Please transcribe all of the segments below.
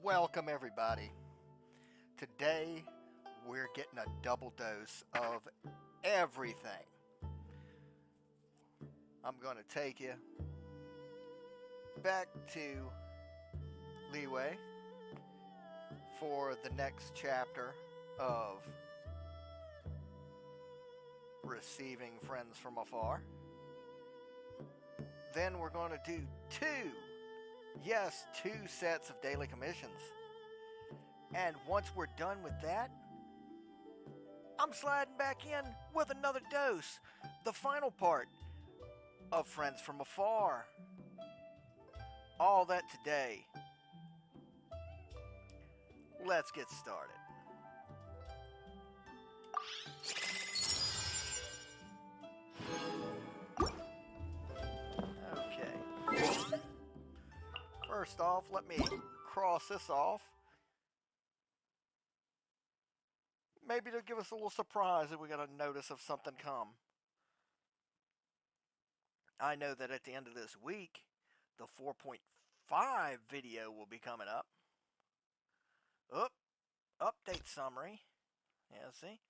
Welcome everybody. Today we're getting a double dose of everything. I'm going to take you back to Liyue for the next chapter of Receiving Friends from Afar. Then we're going to do two sets of daily commissions. And once we're done with that, I'm sliding back in with another dose, the final part of Friends from Afar. All that today. Let's get started. Okay. First off, let me cross this off. Maybe to give us a little surprise if we got a notice of something come. I know that at the end of this week, the 4.5 video will be coming up. Update summary. Yeah, see?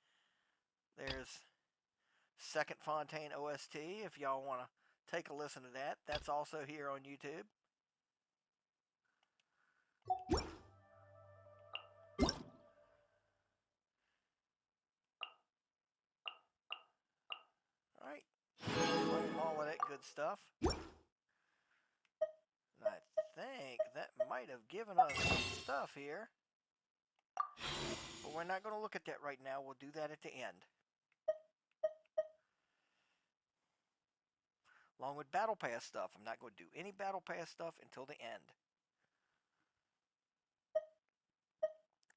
There's Second Fontaine OST. If y'all want to take a listen to that, that's also here on YouTube. Alright. All of that good stuff. And I think that might have given us some stuff here. But we're not going to look at that right now. We'll do that at the end. Along with Battle Pass stuff. I'm not going to do any Battle Pass stuff until the end.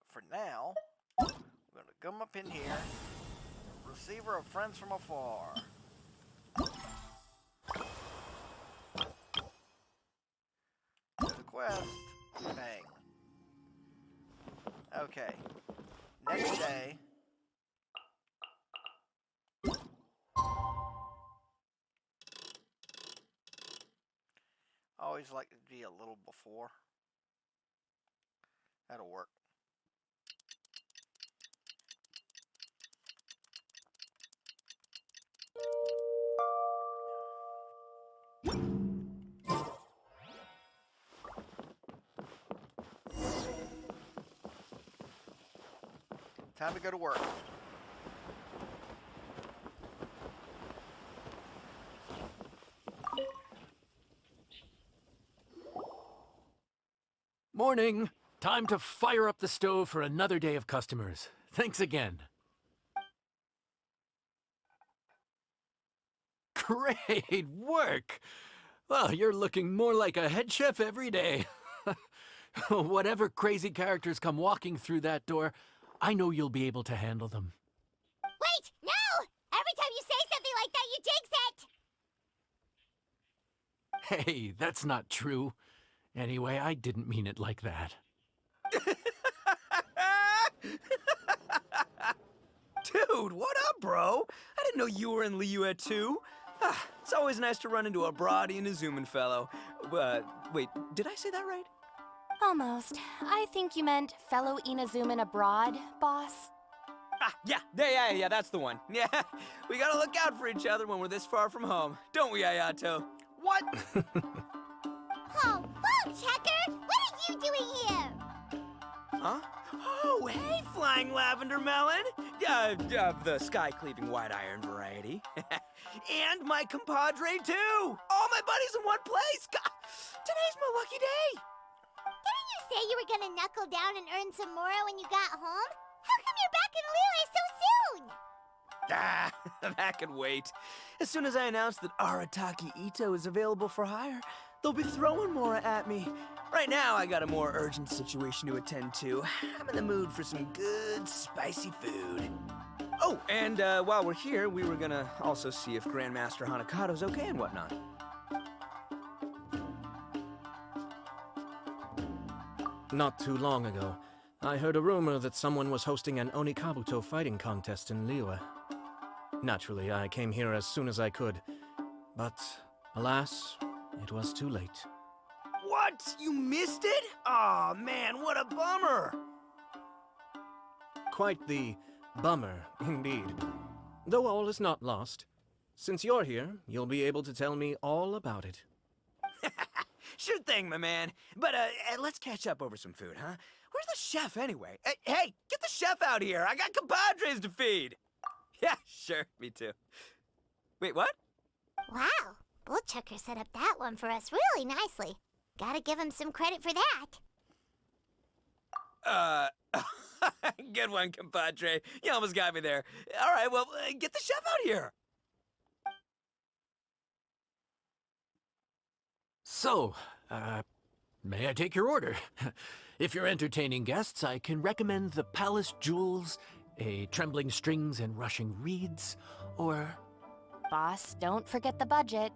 For now, we're going to come up in here. Receiver of Friends from Afar. Do the quest. Bang. Okay. Next day. I always like to be a little before. That'll work. Time to go to work. Morning. Time to fire up the stove for another day of customers. Thanks again. Great work! Well, you're looking more like a head chef every day. Whatever crazy characters come walking through that door, I know you'll be able to handle them. Wait! No! Every time you say something like that, you jinx it! Hey, that's not true. Anyway, I didn't mean it like that. Dude, what up, bro? I didn't know you were in Liyue too. It's always nice to run into a broad Inazuma fellow. Wait, did I say that right? Almost. I think you meant fellow Inazuman abroad, boss. Yeah, that's the one. Yeah, we gotta look out for each other when we're this far from home. Don't we, Ayato? What? Oh, whoa, Checker! What are you doing here? Huh? Oh, hey, Flying Lavender Melon! The sky-cleaving white iron variety. And my compadre, too! All my buddies in one place! God, today's my lucky day! Didn't you say you were gonna knuckle down and earn some more when you got home? How come you're back in Liyue so soon? That could wait. As soon as I announce that Arataki Ito is available for hire, they'll be throwing Mora at me. Right now, I got a more urgent situation to attend to. I'm in the mood for some good, spicy food. Oh, and while we're here, we were gonna also see if Grandmaster Hanakado's okay and whatnot. Not too long ago, I heard a rumor that someone was hosting an Onikabuto fighting contest in Liyue. Naturally, I came here as soon as I could, but alas, it was too late. What? You missed it? Aw, man, what a bummer. Quite the bummer, indeed. Though all is not lost. Since you're here, you'll be able to tell me all about it. Sure thing, my man. But let's catch up over some food, huh? Where's the chef anyway? Hey, get the chef out here. I got compadres to feed. Yeah, sure, me too. Wait, what? Wow, Bullchucker set up that one for us really nicely. Gotta give him some credit for that. Good one, compadre. You almost got me there. All right, well, get the chef out here. So, may I take your order? If you're entertaining guests, I can recommend the Palace Jewels, a Trembling Strings and Rushing Reeds, or... Boss, don't forget the budget.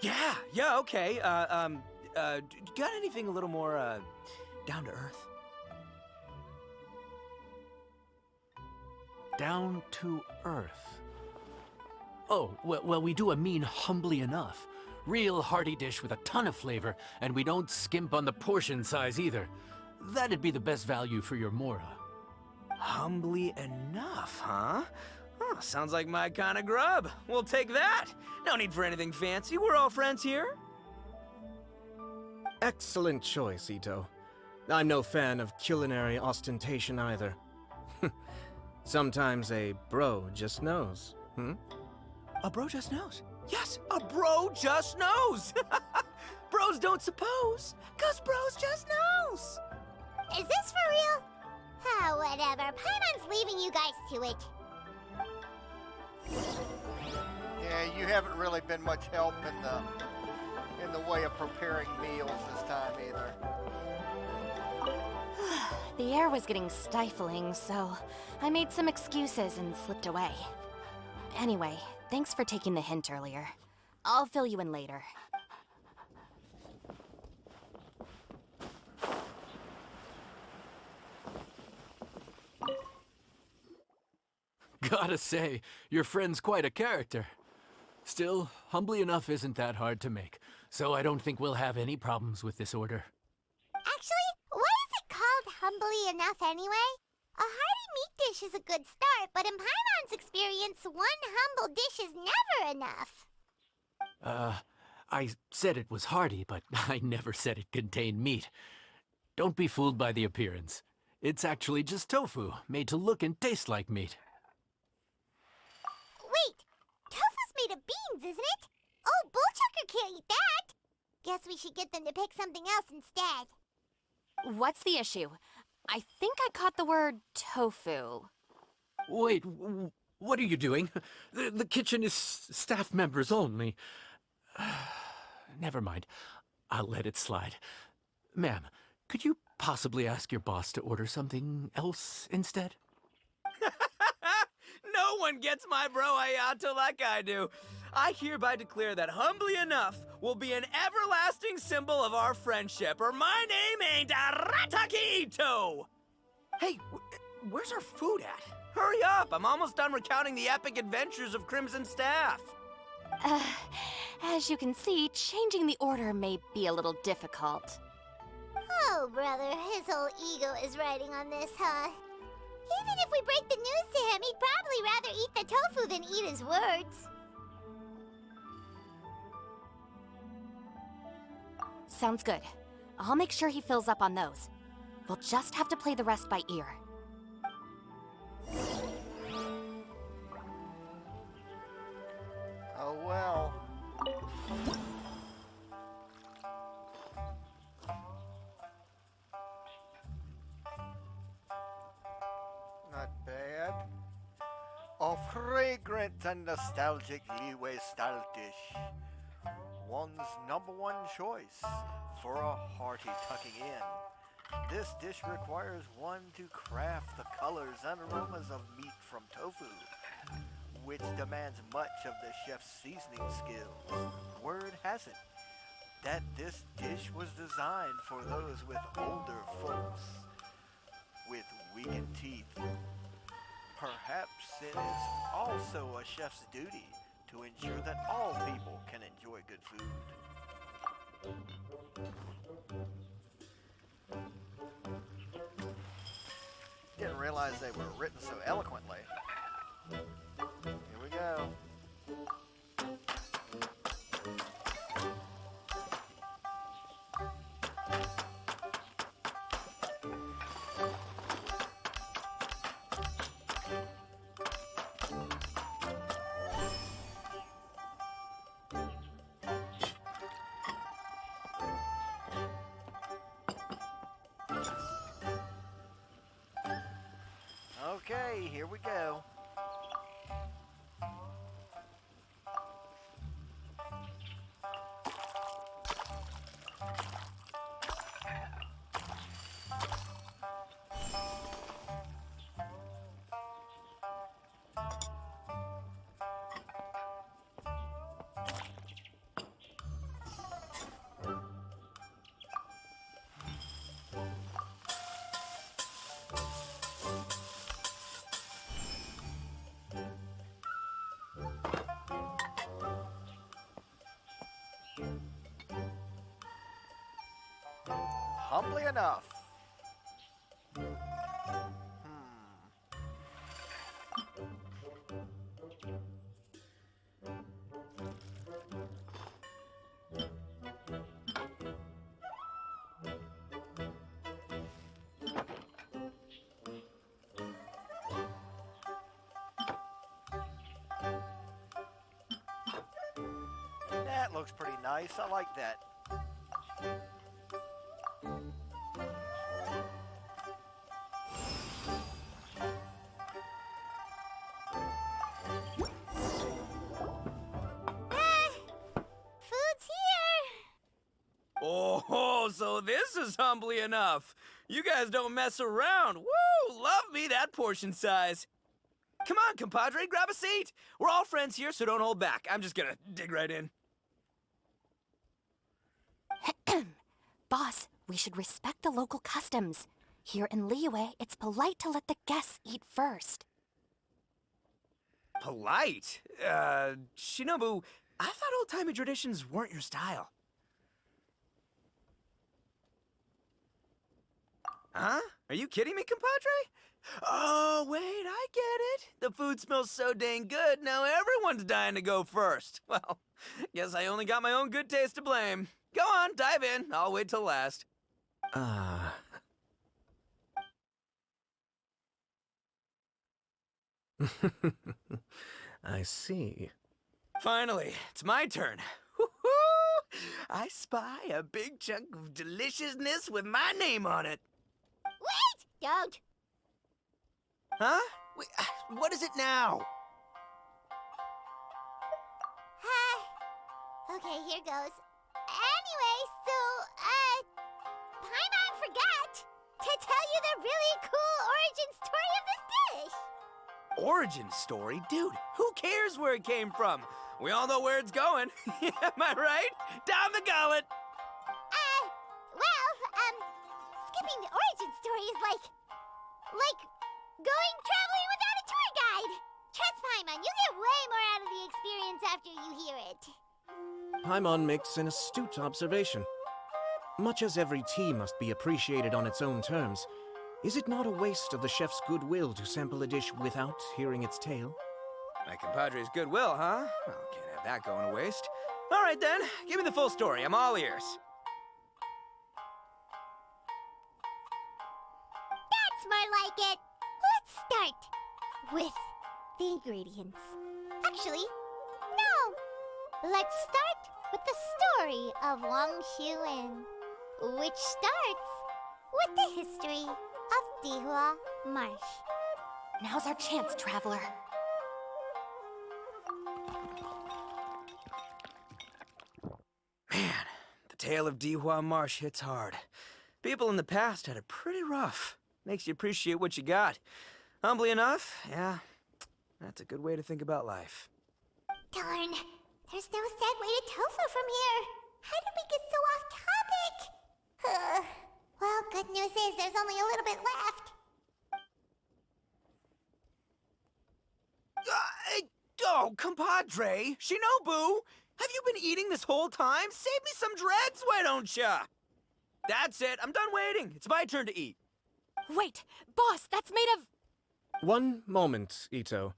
Yeah, okay. Got anything a little more, down to earth? Down to earth. Oh, well, we do a mean humbly enough. Real hearty dish with a ton of flavor, and we don't skimp on the portion size either. That'd be the best value for your Mora. Humbly enough, huh? Oh, sounds like my kind of grub. We'll take that. No need for anything fancy. We're all friends here. Excellent choice, Ito. I'm no fan of culinary ostentation either. Sometimes a bro just knows, A bro just knows. Yes, a bro just knows. Bros don't suppose, 'cause bros just knows. Is this for real? Ah, whatever. Paimon's leaving you guys to it. Yeah, you haven't really been much help in the way of preparing meals this time either. The air was getting stifling, so I made some excuses and slipped away. Anyway, thanks for taking the hint earlier. I'll fill you in later. Gotta say, your friend's quite a character. Still, humbly enough isn't that hard to make, so I don't think we'll have any problems with this order. Actually, why is it called humbly enough anyway? A hearty meat dish is a good start, but in Paimon's experience, one humble dish is never enough. I said it was hearty, but I never said it contained meat. Don't be fooled by the appearance. It's actually just tofu, made to look and taste like meat. Wait, tofu's made of beans, isn't it? Oh, Bullchucker can't eat that. Guess we should get them to pick something else instead. What's the issue? I think I caught the word tofu. Wait, what are you doing? The kitchen is staff members only. Never mind. I'll let it slide. Ma'am, could you possibly ask your boss to order something else instead? No one gets my bro Ayato like I do. I hereby declare that humbly enough will be an everlasting symbol of our friendship, or my name ain't Arataki Ito! Hey, where's our food at? Hurry up, I'm almost done recounting the epic adventures of Crimson Staff. As you can see, changing the order may be a little difficult. Oh, brother, his whole ego is riding on this, huh? Even if we break the news to him, he'd probably rather eat the tofu than eat his words. Sounds good. I'll make sure he fills up on those. We'll just have to play the rest by ear. Oh well. Not bad. A fragrant and nostalgic Liyue style dish. One's number one choice for a hearty tucking in. This dish requires one to craft the colors and aromas of meat from tofu, which demands much of the chef's seasoning skills. Word has it that this dish was designed for those with older folks with weakened teeth. Perhaps it is also a chef's duty to ensure that all people can enjoy good food. realize they were written so eloquently. Here we go. Okay, here we go. Humbly enough. That looks pretty nice. I like that. Food's here. Oh, so this is humbly enough. You guys don't mess around. Woo! Love me that portion size. Come on, compadre, grab a seat. We're all friends here, so don't hold back. I'm just gonna dig right in. Boss, we should respect the local customs. Here in Liyue, it's polite to let the guests eat first. Polite? Shinobu, I thought old-timey traditions weren't your style. Huh? Are you kidding me, compadre? Oh, wait, I get it. The food smells so dang good, now everyone's dying to go first. Well, guess I only got my own good taste to blame. Go on, dive in. I'll wait till last. Ah. I see. Finally, it's my turn. Woo-hoo! I spy a big chunk of deliciousness with my name on it. Wait! Don't. Huh? Wait, what is it now? Okay, here goes. Anyway, so, Paimon forgot to tell you the really cool origin story of this dish. Origin story? Dude, who cares where it came from? We all know where it's going. Am I right? Down the gullet! Skipping the origin story is like going traveling without a tour guide. Trust Paimon, you get way more out of the experience after you hear it. Paimon makes an astute observation. Much as every tea must be appreciated on its own terms, is it not a waste of the chef's goodwill to sample a dish without hearing its tale? My compadre's goodwill, huh? Well, can't have that going to waste. All right then, give me the full story. I'm all ears. That's more like it. Let's start with the ingredients. Actually, no. Let's start with the story of Wang Xuan, which starts with the history of Dihua Marsh. Now's our chance, traveler. Man, the tale of Dihua Marsh hits hard. People in the past had it pretty rough. Makes you appreciate what you got. Humbly enough, yeah, that's a good way to think about life. Darn, there's no sad way to tofu from here. How did we get so off topic? Well, good news is there's only a little bit left. Oh, compadre, Shinobu, have you been eating this whole time? Save me some dregs, why don't ya? That's it, I'm done waiting. It's my turn to eat. Wait, boss, that's made of... One moment, Ito.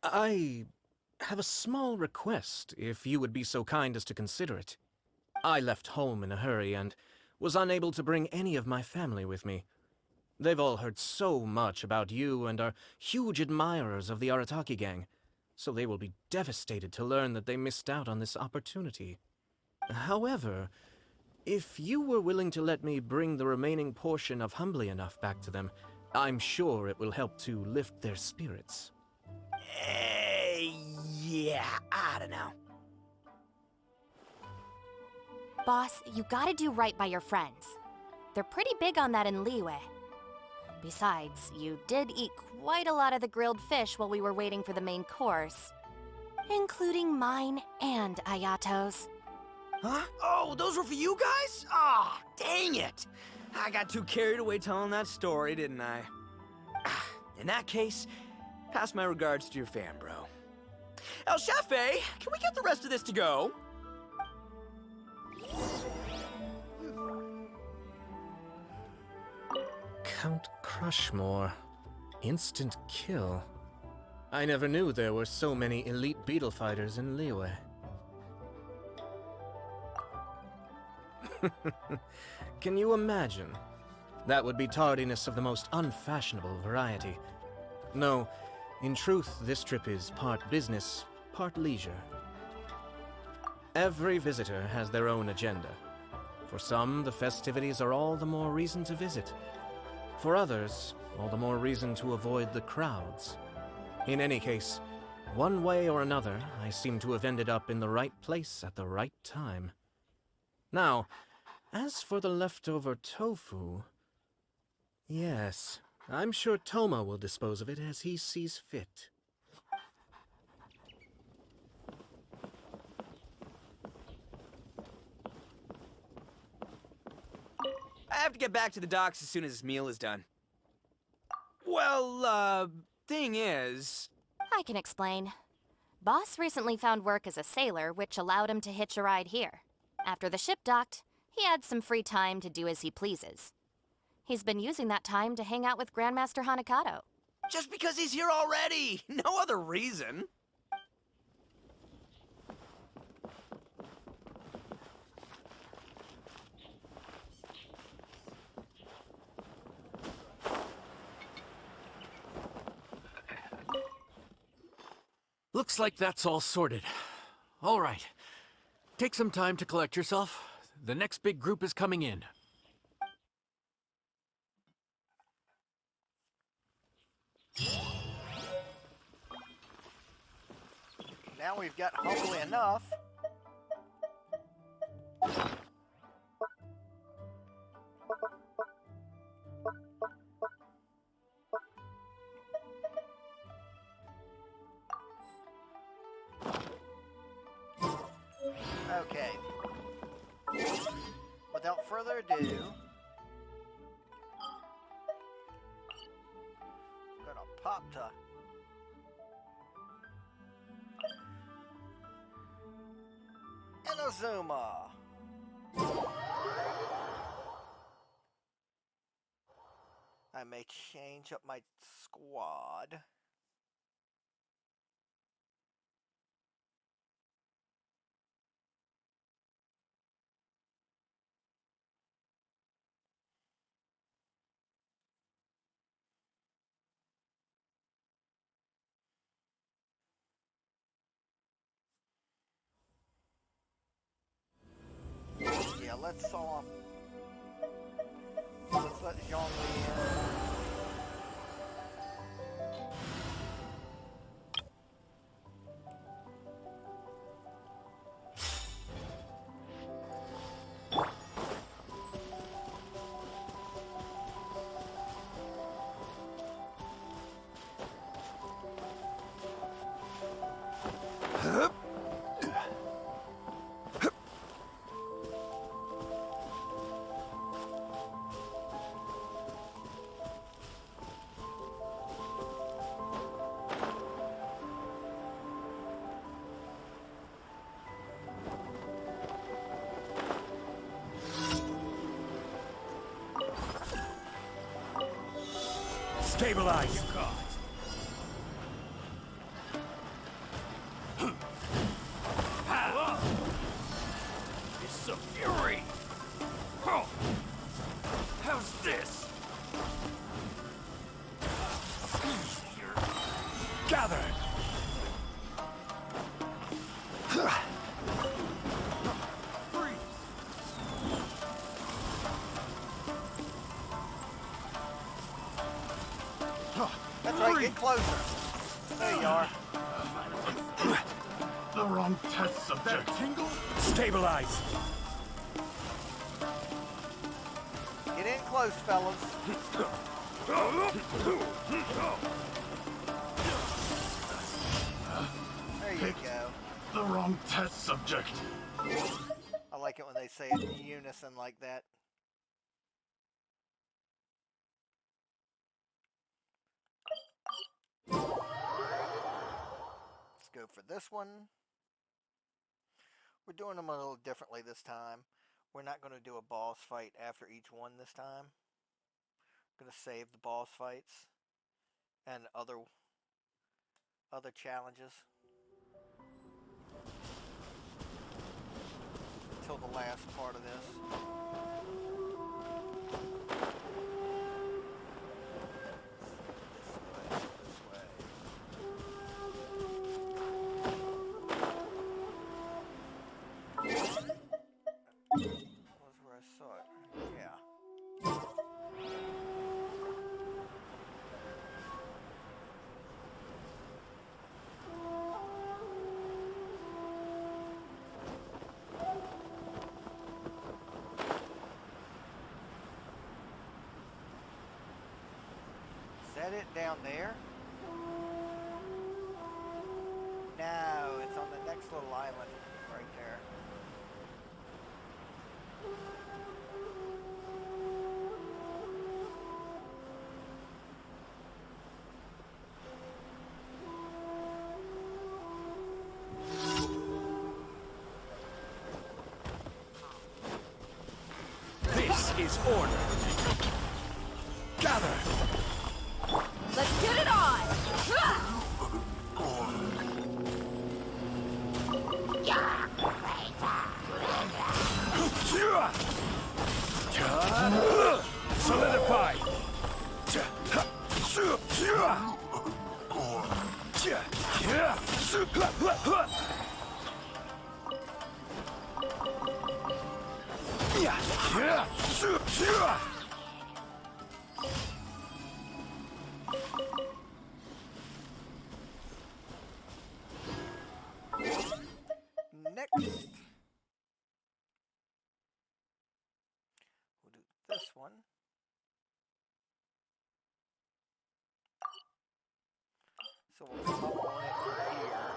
I have a small request, if you would be so kind as to consider it. I left home in a hurry and was unable to bring any of my family with me. They've all heard so much about you and are huge admirers of the Arataki gang, so they will be devastated to learn that they missed out on this opportunity. However, if you were willing to let me bring the remaining portion of Humbly Enough back to them, I'm sure it will help to lift their spirits. Yeah, I don't know. Boss, you gotta do right by your friends. They're pretty big on that in Liyue. Besides, you did eat quite a lot of the grilled fish while we were waiting for the main course. Including mine and Ayato's. Huh? Oh, those were for you guys? Ah, dang it! I got too carried away telling that story, didn't I? In that case, pass my regards to your fan, bro. El Chefe, can we get the rest of this to go? Count Crushmore. Instant kill. I never knew there were so many elite beetle fighters in Liyue. Can you imagine? That would be tardiness of the most unfashionable variety. No, in truth, this trip is part business, part leisure. Every visitor has their own agenda. For some, the festivities are all the more reason to visit. For others, all the more reason to avoid the crowds. In any case, one way or another, I seem to have ended up in the right place at the right time. Now, as for the leftover tofu... Yes, I'm sure Toma will dispose of it as he sees fit. I have to get back to the docks as soon as this meal is done. Well, thing is... I can explain. Boss recently found work as a sailor, which allowed him to hitch a ride here. After the ship docked, he had some free time to do as he pleases. He's been using that time to hang out with Grandmaster Hanakato. Just because he's here already! No other reason! Looks like that's all sorted. All right. Take some time to collect yourself. The next big group is coming in. Now we've got Humbly Enough. Okay. Without further ado, gonna pop to Inazuma. I may change up my squad. Yeah, let's let Jean-Louis in. Stabilize. You got. Furnace of Fury! Huh. How's this? Gather! That's right, get closer. There you are. The wrong test subject. Tingle? Stabilize! Get in close, fellas. There you go. The wrong test subject. I like it when they say it in unison like that. Let's go for this one. We're doing them a little differently this time. We're not going to do a boss fight after each one this time. I'm going to save the boss fights and other challenges until the last part of this. This way. Was where I saw it. Yeah. Set it down there? No, it's on the next little island right there. This is order! Gather! Let's get it on! Solidify! Next, we'll do this one. So we'll come up on it here.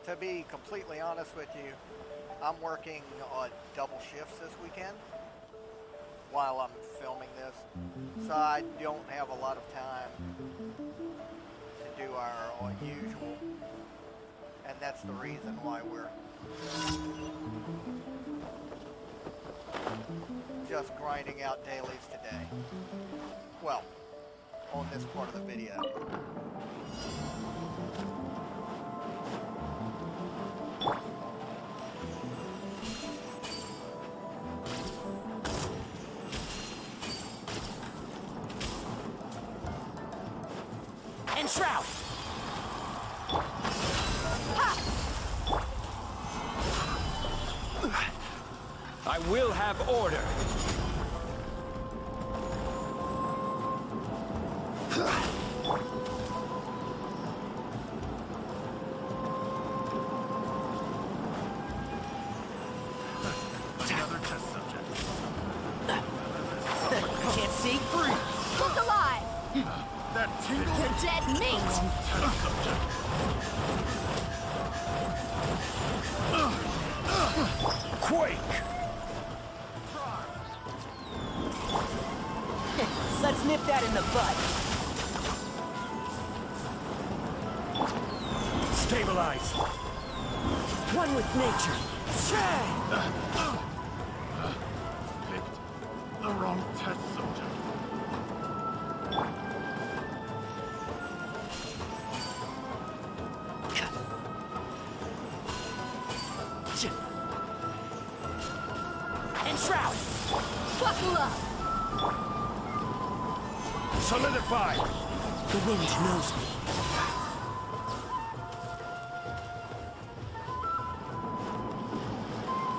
To be completely honest with you, I'm working on double shifts this weekend while I'm filming this, so I don't have a lot of time to do our usual, and that's the reason why we're just grinding out dailies today. Well, on this part of the video. Enshroud! I will have order. Another test subject. Can't see? Look alive! That tingle? The dead meat! Test subject. Quake! Let's nip that in the bud. Stabilize! One with nature. Picked the wrong test subject. Enshroud! Buckle up! Solidify! The wind knows me.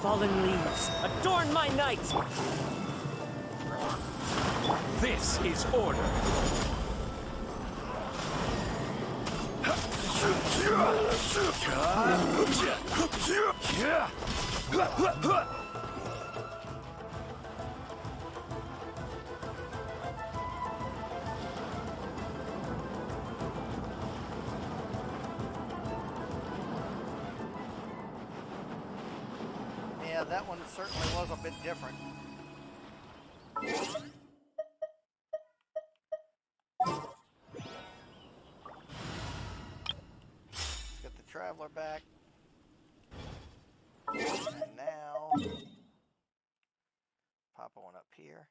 Fallen leaves, adorn my night! This is order. Yeah, that one certainly was a bit different. Let's get the Traveler back. And now, pop one up here.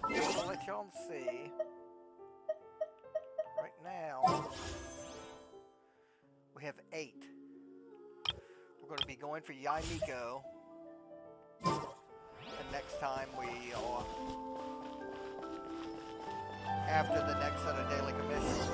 I'll let y'all see. Right now, we have 8. We're going to be going for Yaimiko the next time we after the next set of daily commissions.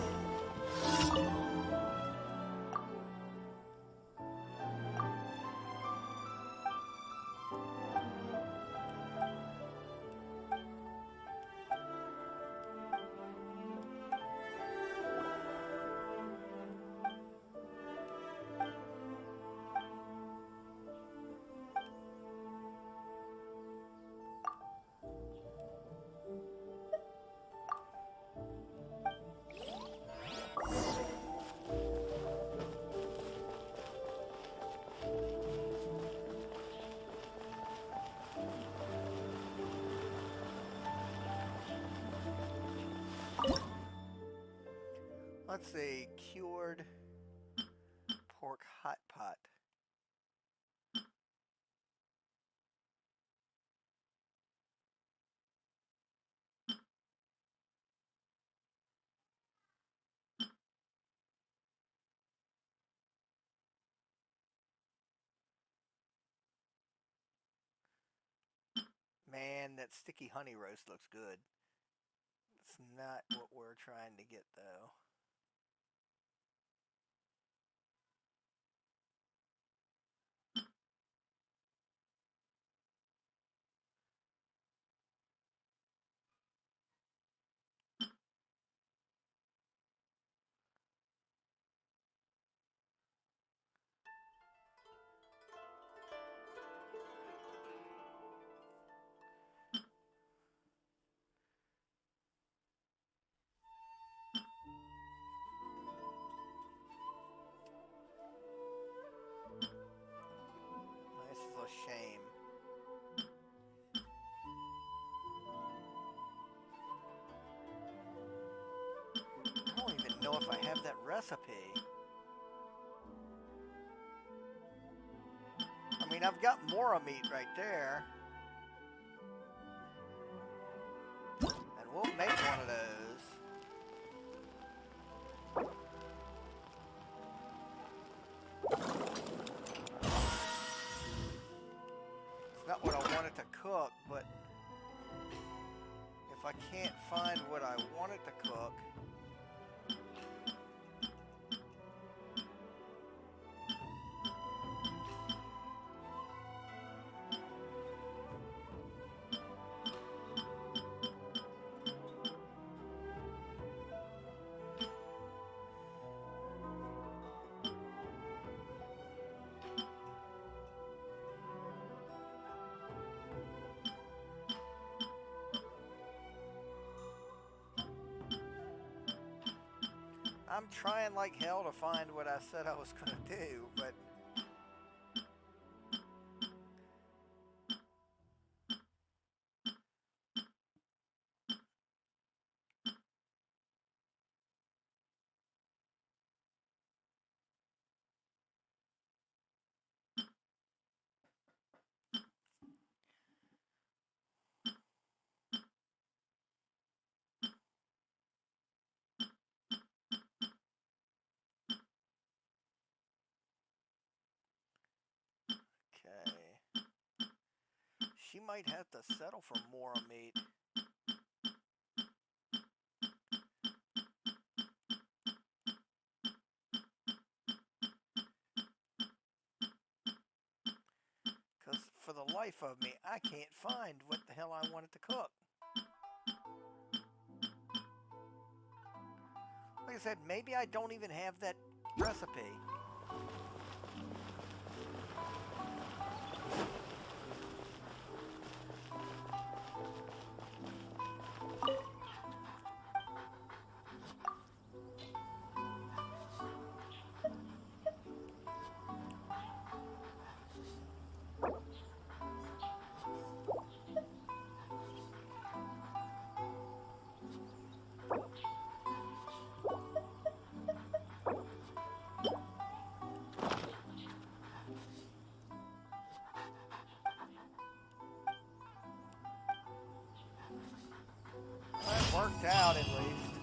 Let's see, cured pork hot pot. Man, that sticky honey roast looks good. It's not what we're trying to get though. This is a shame. I don't even know if I have that recipe. I mean, I've got Mora meat right there. And we'll make one of those. It's not what I wanted to cook, but if I can't find what I wanted to cook, I'm trying like hell to find what I said I was gonna do, but okay. She might have to settle for more meat. Because for the life of me, I can't find what the hell I wanted to cook. Like I said, maybe I don't even have that recipe. That worked out at least.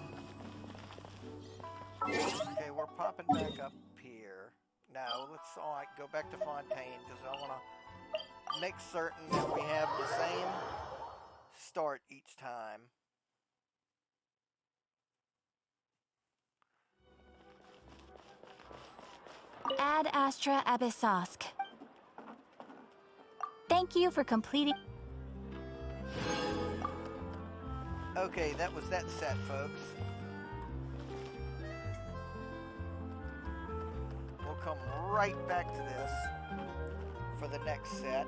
Okay, we're popping back up here. Now, let's go back to Fontaine because I want to make certain that we have the same start each time. Ad Astra Abyssosk. Thank you for completing. Okay, that was that set, folks. We'll come right back to this for the next set.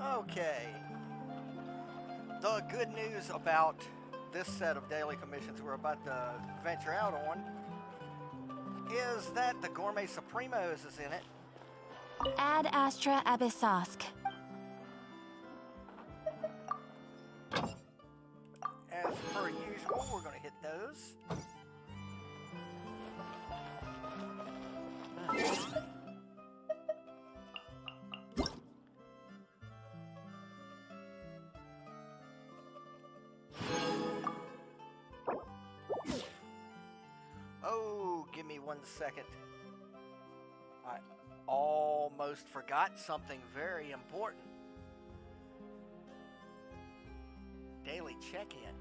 Okay. The good news about this set of daily commissions we're about to venture out on is that the Gourmet Supremos is in it. Ad Astra Abyssosk. As per usual, we're going to hit those. Oh, give me 1 second. I almost forgot something very important. Daily check-in.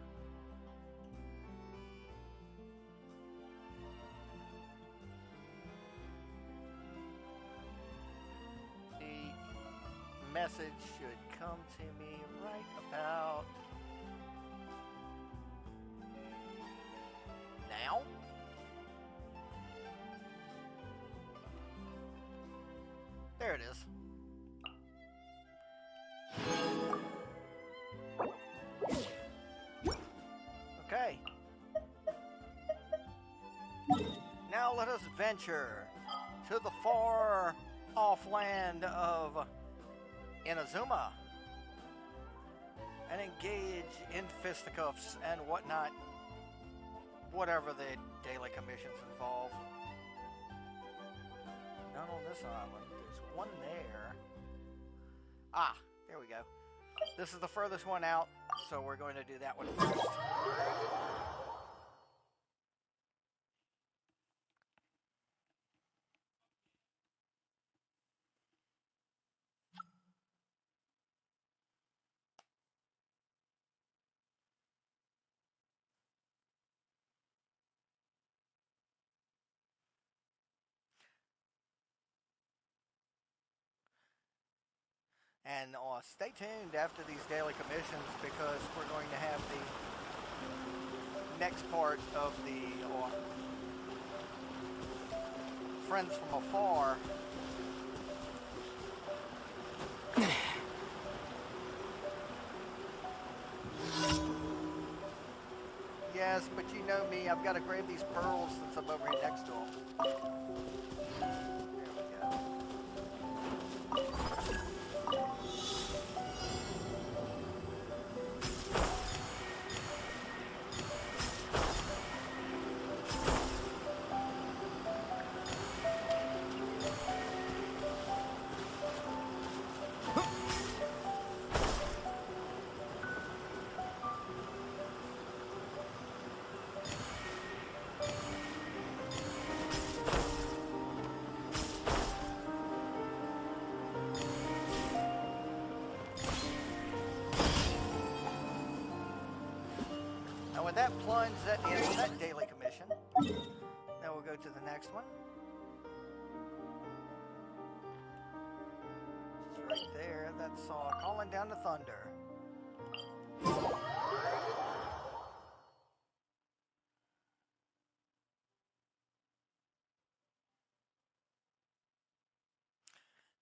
The message should come to me right about now. There it is. Okay. Now let us venture to the far off land of Inazuma and engage in fisticuffs and whatnot, whatever the daily commissions involve. Not on this island. There's one there. Ah, there we go. This is the furthest one out, so we're going to do that one first. And stay tuned after these daily commissions because we're going to have the next part of the Friends from Afar. this, but you know me, I've got to grab these pearls since I'm over here next to them. There we go. Now with that plunge, that ends that daily commission. Now we'll go to the next one. Just right there, that's calling down the thunder.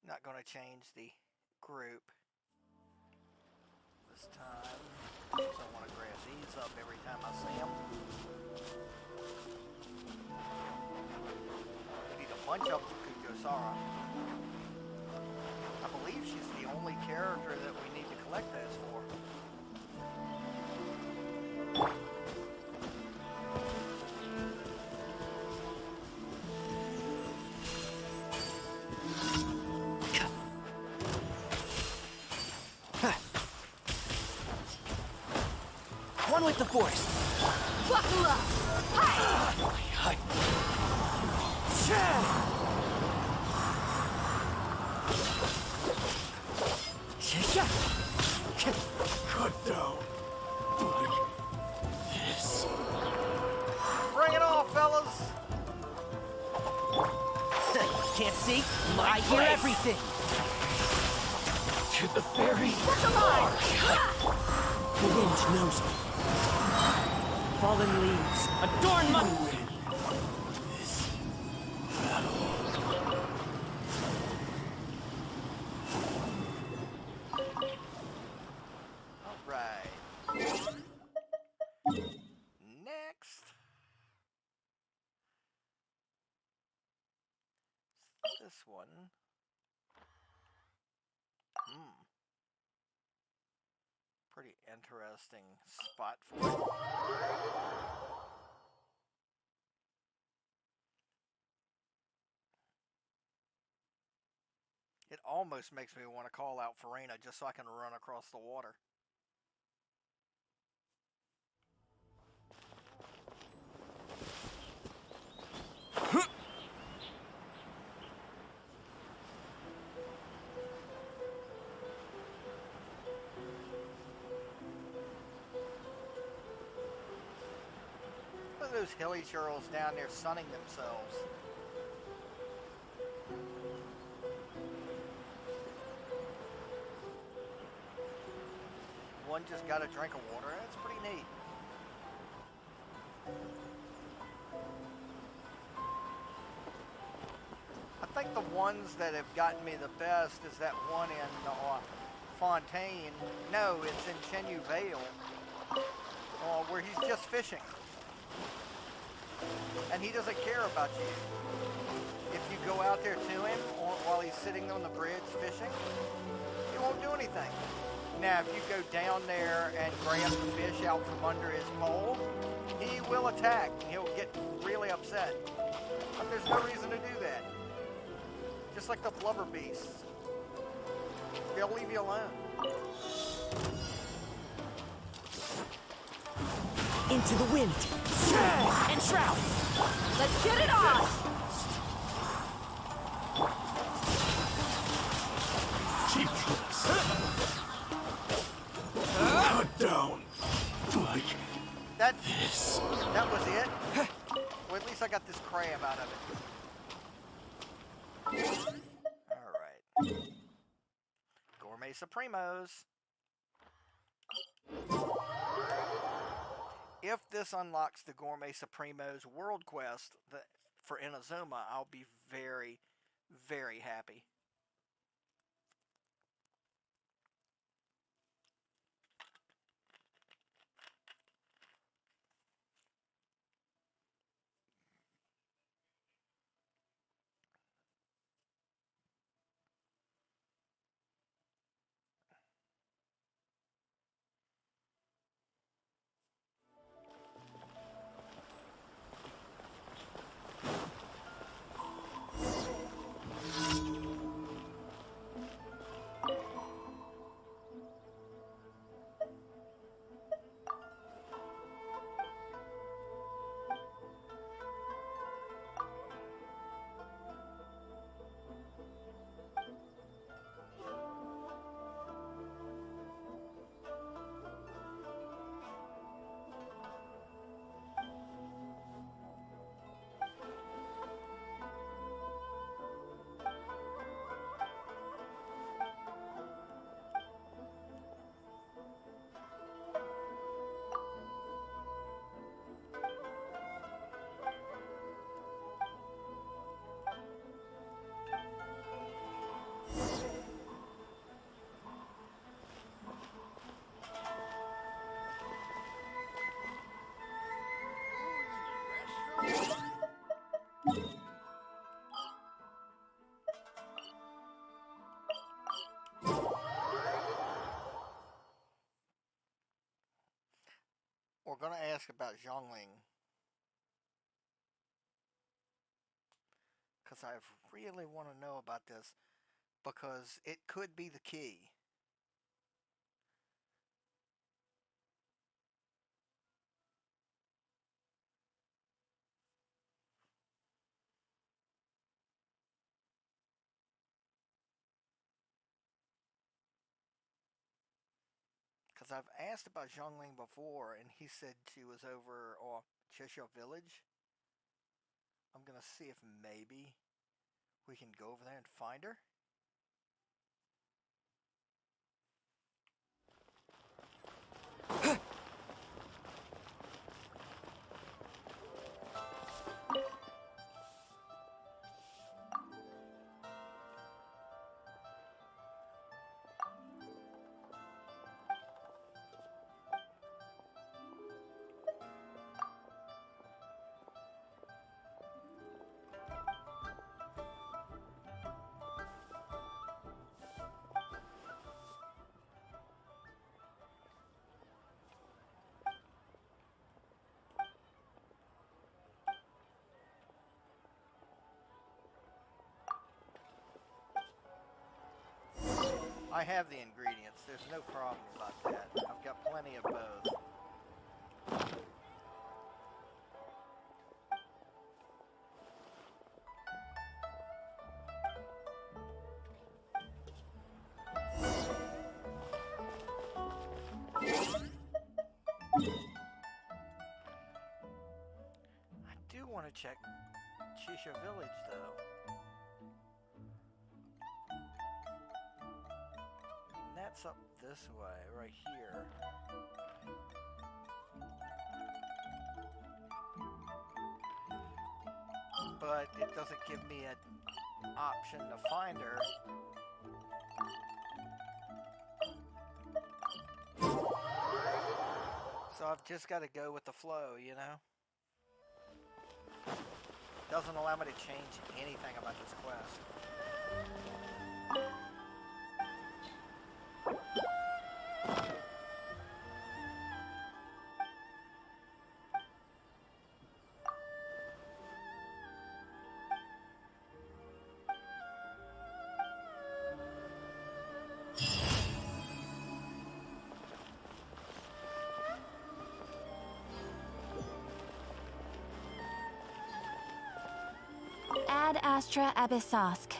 Not going to change the group this time. So I want to grab these up every time I see them. We need a bunch of them for Kujosara. I believe she's the only character that we need to collect those for. One with the force. Buckle up! Hi! Cut down. Like this. Bring it on, fellas! Can't see? I hear everything. To the very The wind knows me. Fallen leaves, adorn my... Alright. Next. This one. Pretty interesting spot for it. It almost makes me want to call out Farina just so I can run across the water. Look at those hilly churls down there sunning themselves. One just got a drink of water. That's pretty neat. I think the ones that have gotten me the best is that one in Fontaine. No, it's in Chenyu Vale, where he's just fishing. And he doesn't care about you. If you go out there to him while he's sitting on the bridge fishing, he won't do anything. Now, if you go down there and grab the fish out from under his pole, he will attack. He'll get really upset. But there's no reason to do that. Just like the blubber beasts. They'll leave you alone. Into the wind. And shroud. Let's get it on! cheap tricks. Cut down. Like this. That was it? Well, at least I got this crab out of it. Alright. Gourmet Supremos. If this unlocks the Gourmet Supremos World Quest for Inazuma, I'll be very, very happy. about Zhongling. Because I really want to know about this. Because it could be the key. Because I've asked about Zhongling before, and he said she was over Cheshire Village. I'm going to see if maybe we can go over there and find her. I have the ingredients. There's no problem about that. I've got plenty of both. I do want to check Cheshire Village, though. And that's up this way, right here. But it doesn't give me an option to find her. So I've just got to go with the flow, you know? Doesn't allow me to change anything about this quest. Ad Astra Abyssosk.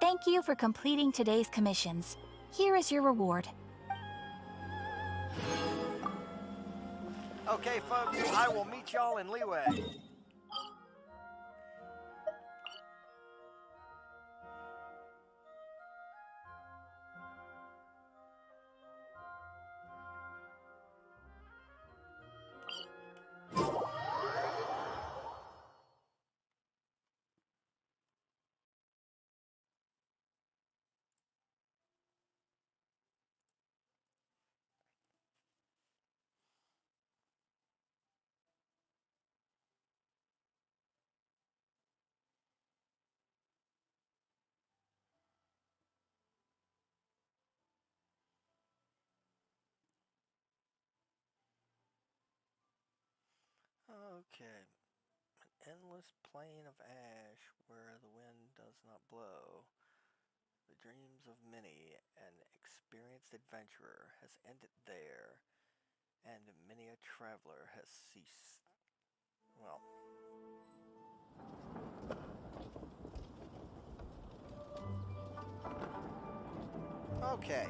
Thank you for completing today's commissions. Here is your reward. Okay, folks, I will meet y'all in Liyue. Okay. An endless plain of ash where the wind does not blow. The dreams of many an experienced adventurer has ended there, and many a traveler has ceased. Well. Okay.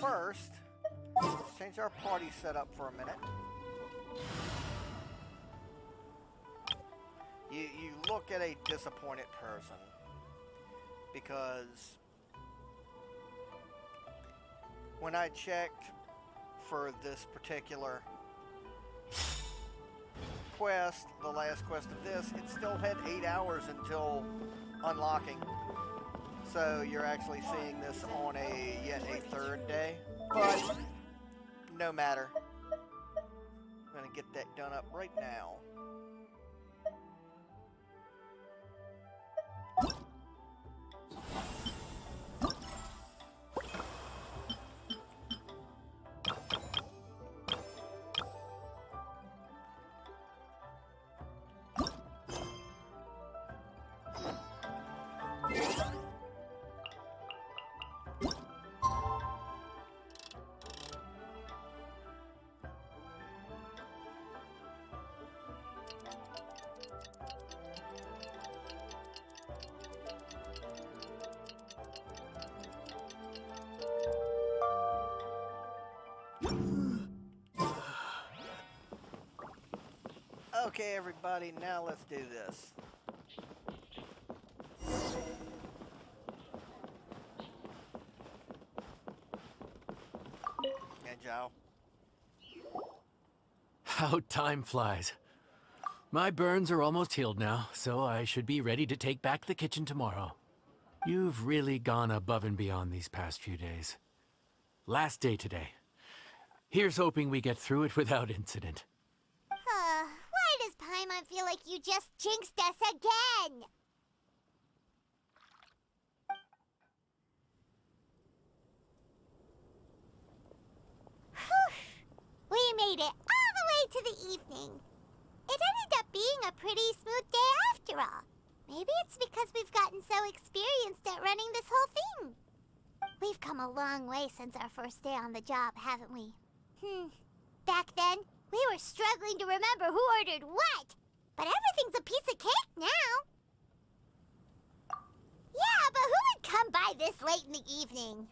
First, let's change our party setup for a minute. You look at a disappointed person because when I checked for this particular quest, the last quest of this, it still had 8 hours until unlocking. So you're actually seeing this on yet a third day, but no matter. I'm gonna get that done up right now. Okay, everybody, now let's do this. And Joe. How time flies. My burns are almost healed now, so I should be ready to take back the kitchen tomorrow. You've really gone above and beyond these past few days. Last day today. Here's hoping we get through it without incident. Why does Paimon feel like you just jinxed us again? Whew. We made it all the way to the evening. It ended up being a pretty smooth day after all. Maybe it's because we've gotten so experienced at running this whole thing. We've come a long way since our first day on the job, haven't we? Back then, we were struggling to remember who ordered what. But everything's a piece of cake now. Yeah, but who would come by this late in the evening?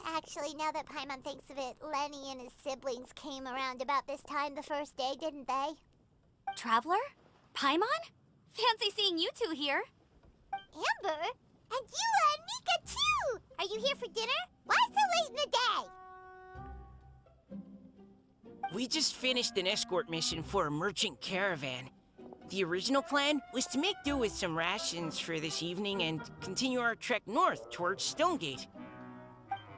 Actually, now that Paimon thinks of it, Lenny and his siblings came around about this time the first day, didn't they? Traveler? Paimon? Fancy seeing you two here. Amber? And Yula and Mika, too! Are you here for dinner? Why so late in the day? We just finished an escort mission for a merchant caravan. The original plan was to make do with some rations for this evening and continue our trek north towards Stonegate.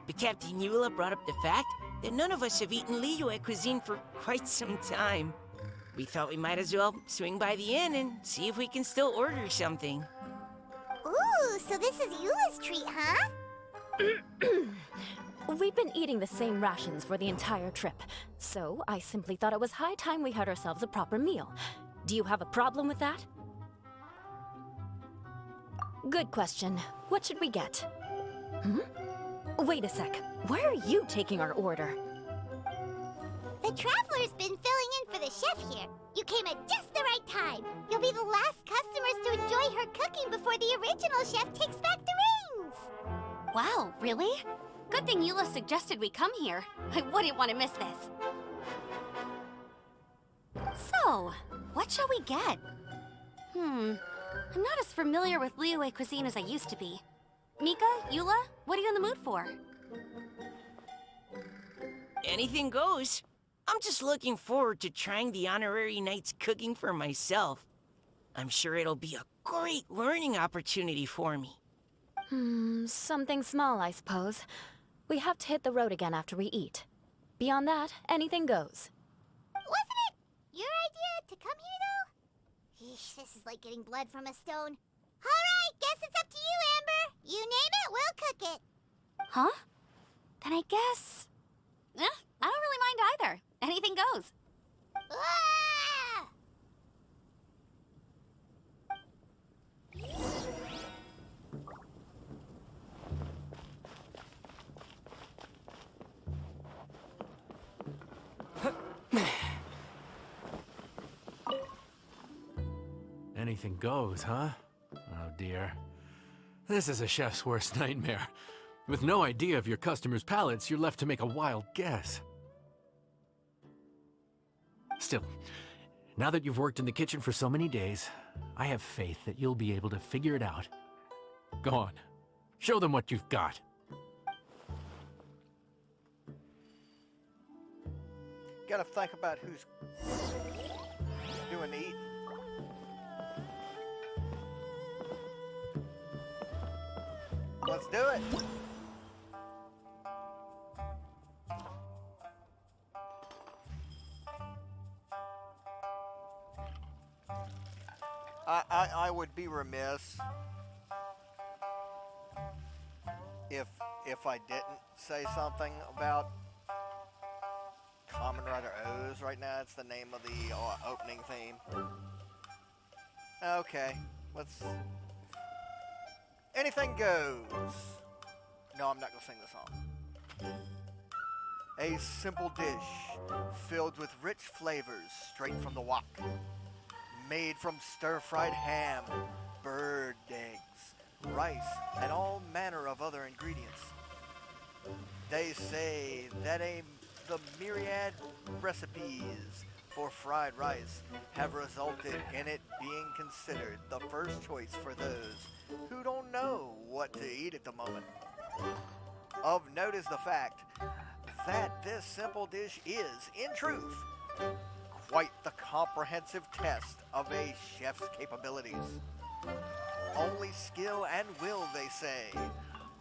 But Captain Yula brought up the fact that none of us have eaten Liyue cuisine for quite some time. We thought we might as well swing by the inn and see if we can still order something. Ooh, so this is Yula's treat, huh? We've been eating the same rations for the entire trip, so I simply thought it was high time we had ourselves a proper meal. Do you have a problem with that? Good question. What should we get? Wait a sec. Why are you taking our order? The Traveler's been filling in for the chef here. You came at just the right time. You'll be the last customers to enjoy her cooking before the original chef takes back the reins. Wow, really? Good thing Eula suggested we come here. I wouldn't want to miss this. So, what shall we get? I'm not as familiar with Liyue cuisine as I used to be. Mika, Eula, what are you in the mood for? Anything goes. I'm just looking forward to trying the honorary knight's cooking for myself. I'm sure it'll be a great learning opportunity for me. Something small, I suppose. We have to hit the road again after we eat. Beyond that, anything goes. Wasn't it your idea to come here, though? Eesh, this is like getting blood from a stone. All right, guess it's up to you, Amber. You name it, we'll cook it. Huh? Then I guess... I don't really mind either. Anything goes. Ah! Anything goes, huh? Oh dear. This is a chef's worst nightmare. With no idea of your customers' palates, you're left to make a wild guess. Still, now that you've worked in the kitchen for so many days, I have faith that you'll be able to figure it out. Go on, show them what you've got. Gotta think about who's doing the eating. Let's do it. I would be remiss if I didn't say something about Kamen Rider O's right now. It's the name of the opening theme. Okay, let's... Anything goes. No, I'm not gonna sing the song. A simple dish filled with rich flavors straight from the wok. Made from stir-fried ham, bird eggs, rice, and all manner of other ingredients. They say that the myriad recipes for fried rice have resulted in it being considered the first choice for those who don't know what to eat at the moment. Of note is the fact that this simple dish is, in truth, quite the comprehensive test of a chef's capabilities. Only skill and will, they say,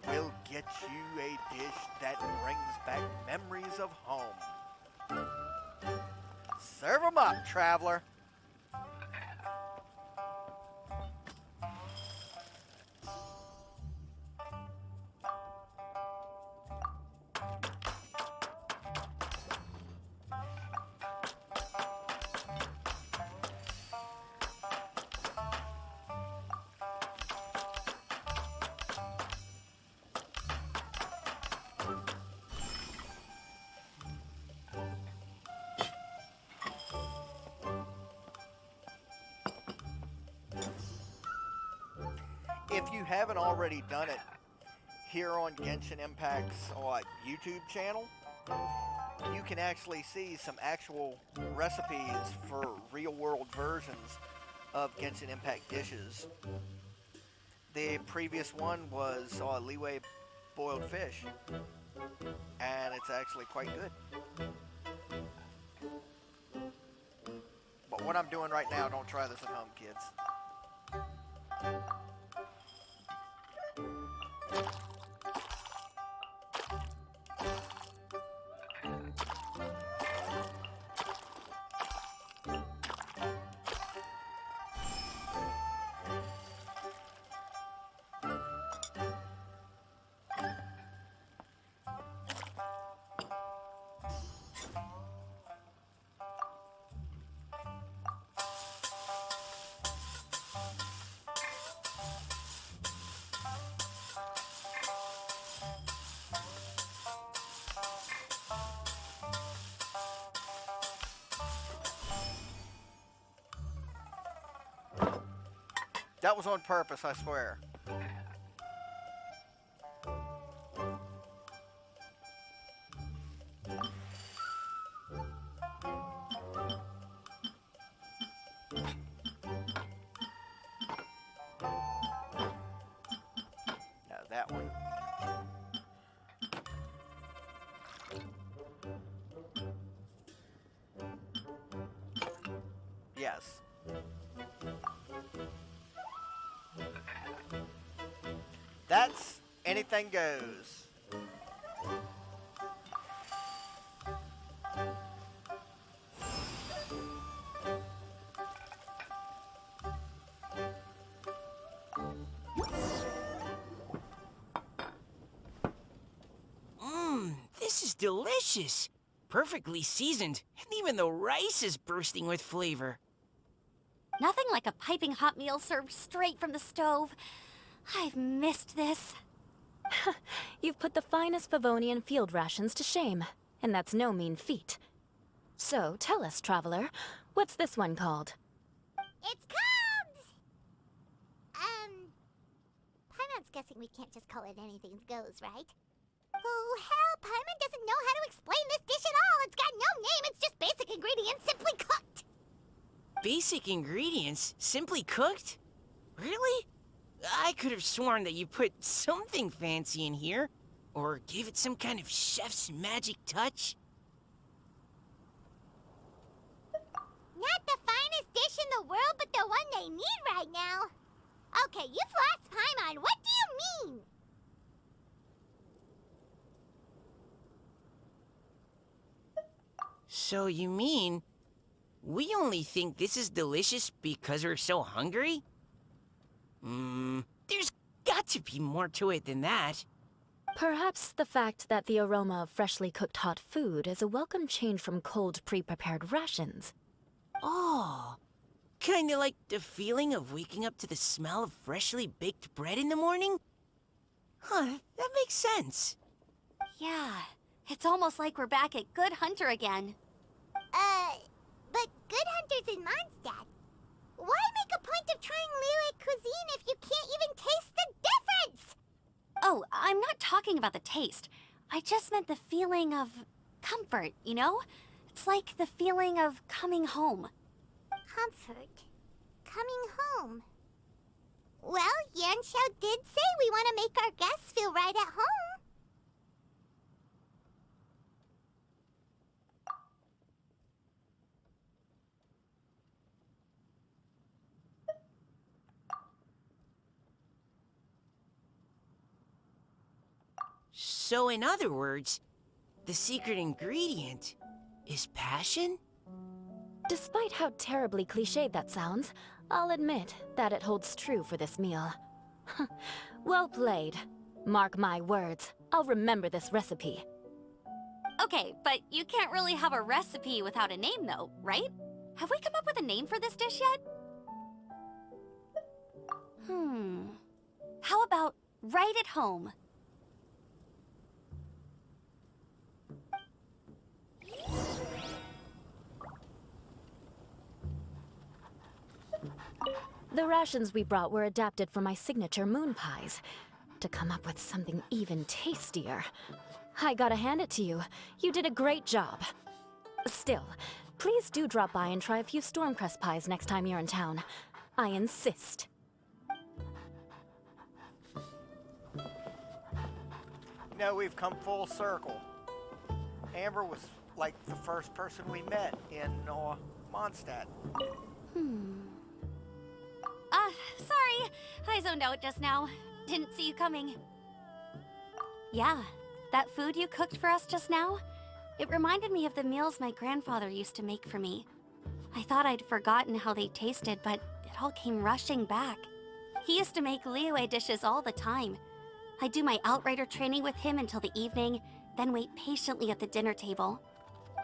will get you a dish that brings back memories of home. Serve 'em up, traveler. If you haven't already done it, here on Genshin Impact's YouTube channel, you can actually see some actual recipes for real-world versions of Genshin Impact dishes. The previous one was Liyue boiled fish, and it's actually quite good. But what I'm doing right now, don't try this at home, kids. That was on purpose, I swear. Now that one. Yes. That's anything goes. This is delicious. Perfectly seasoned, and even the rice is bursting with flavor. Nothing like a piping hot meal served straight from the stove. I've missed this. You've put the finest Favonian field rations to shame, and that's no mean feat. So, tell us, traveler, what's this one called? It's called... Paimon's guessing we can't just call it anything goes, right? Oh, hell, Paimon doesn't know how to explain this dish at all. It's got no name, it's just basic ingredients simply cooked. Basic ingredients? Simply cooked? Really? I could have sworn that you put something fancy in here, or gave it some kind of chef's magic touch. Not the finest dish in the world, but the one they need right now. Okay, you've lost Paimon. What do you mean? So you mean we only think this is delicious because we're so hungry? There's got to be more to it than that. Perhaps the fact that the aroma of freshly cooked hot food is a welcome change from cold, pre-prepared rations. Oh, kinda like the feeling of waking up to the smell of freshly baked bread in the morning? Huh, that makes sense. Yeah, it's almost like we're back at Good Hunter again. But Good Hunter's in Mondstadt. Why make a point of trying Liyue cuisine if you can't even taste the difference? Oh, I'm not talking about the taste. I just meant the feeling of comfort, you know? It's like the feeling of coming home. Comfort. Coming home. Well, Yanxiao did say we want to make our guests feel right at home. So in other words, the secret ingredient is passion? Despite how terribly cliched that sounds, I'll admit that it holds true for this meal. Well played. Mark my words, I'll remember this recipe. Okay, but you can't really have a recipe without a name though, right? Have we come up with a name for this dish yet? How about right at home? The rations we brought were adapted for my signature moon pies. To come up with something even tastier. I gotta hand it to you. You did a great job. Still, please do drop by and try a few Stormcrest pies next time you're in town. I insist. No, we've come full circle. Amber was like the first person we met in Mondstadt. Sorry. I zoned out just now. Didn't see you coming. Yeah, that food you cooked for us just now, it reminded me of the meals my grandfather used to make for me. I thought I'd forgotten how they tasted, but it all came rushing back. He used to make Liyue dishes all the time. I'd do my outrider training with him until the evening, then wait patiently at the dinner table.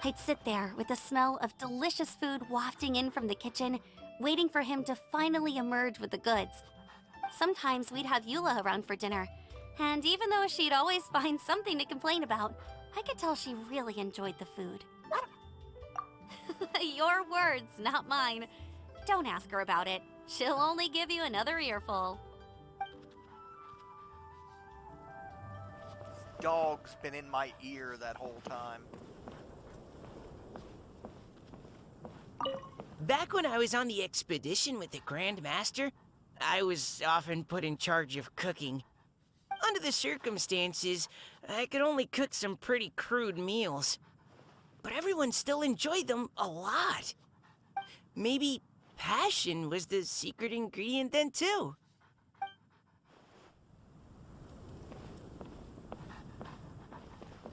I'd sit there with the smell of delicious food wafting in from the kitchen, waiting for him to finally emerge with the goods. Sometimes we'd have Eula around for dinner, and even though she'd always find something to complain about, I could tell she really enjoyed the food. Your words, not mine. Don't ask her about it. She'll only give you another earful. This dog's been in my ear that whole time. Back when I was on the expedition with the Grand Master, I was often put in charge of cooking. Under the circumstances, I could only cook some pretty crude meals. But everyone still enjoyed them a lot. Maybe passion was the secret ingredient then too.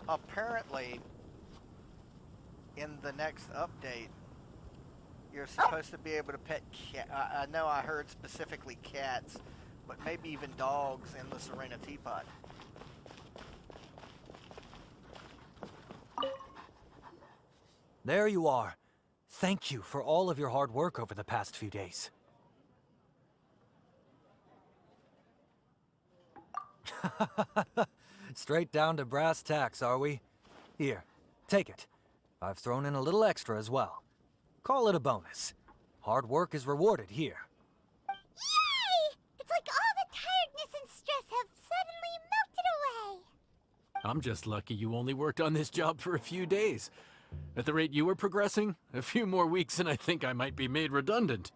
Apparently, in the next update, you're supposed to be able to pet cat. I know I heard specifically cats, but maybe even dogs in the Serena Teapot. There you are. Thank you for all of your hard work over the past few days. Straight down to brass tacks, are we? Here, take it. I've thrown in a little extra as well. Call it a bonus. Hard work is rewarded here. Yay! It's like all the tiredness and stress have suddenly melted away. I'm just lucky you only worked on this job for a few days. At the rate you were progressing, a few more weeks and I think I might be made redundant.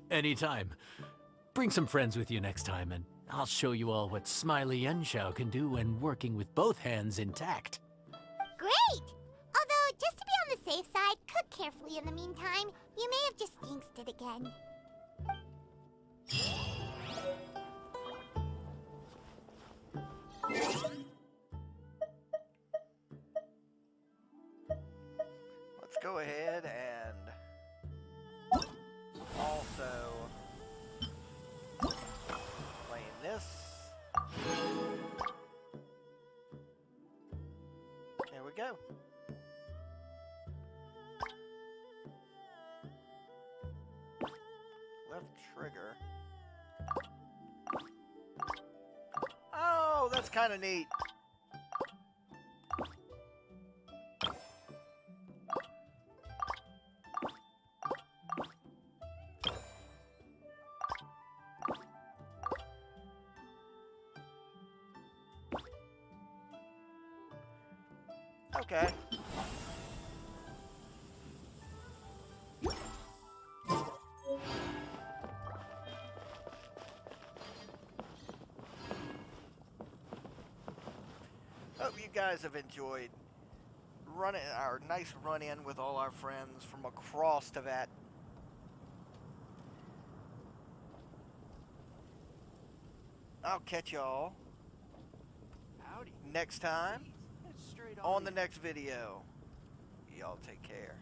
Anytime. Bring some friends with you next time and I'll show you all what Smiley Yanxiao can do when working with both hands intact. Great! Although, just to be on the safe side, cook carefully in the meantime. You may have just jinxed it again. Let's go ahead and also playing this. There we go. Left trigger. Oh, that's kind of neat. Okay. Hope you guys have enjoyed running our nice run-in with all our friends from across Teyvat. I'll catch y'all next time on the next video. Y'all take care.